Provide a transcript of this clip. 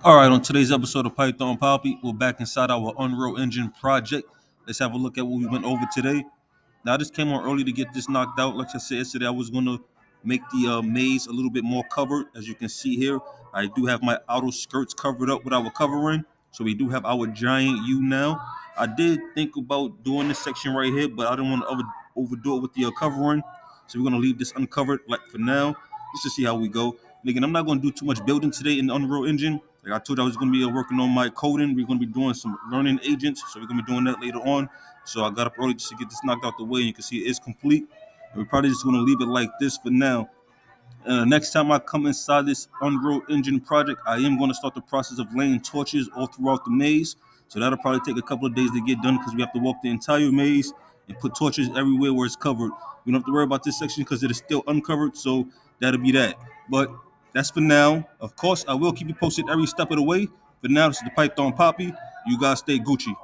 All right, on today's episode of Python Papi, we're back inside our Unreal Engine project. Let's have a look at what we went over today. Now, I just came on early to get this knocked out. Like I said yesterday, I was going to make the maze a little bit more covered. As you can see here, I do have my outer skirts covered up with our covering. So we do have our giant U now. I did think about doing this section right here, but I don't want to overdo it with the covering. So we're going to leave this uncovered like for now, just to see how we go. And again, I'm not going to do too much building today in the Unreal Engine. Like I told you, I was going to be working on my coding. We're going to be doing some learning agents. So we're going to be doing that later on. So I got up early just to get this knocked out the way. And you can see it is complete. And we're probably just going to leave it like this for now. Next time I come inside this Unreal Engine project, I am going to start the process of laying torches all throughout the maze. So that'll probably take a couple of days to get done because we have to walk the entire maze and put torches everywhere where it's covered. We don't have to worry about this section because it is still uncovered. So that'll be that. But that's for now. Of course, I will keep you posted every step of the way. But now, this is the Python Poppy. You guys stay Gucci.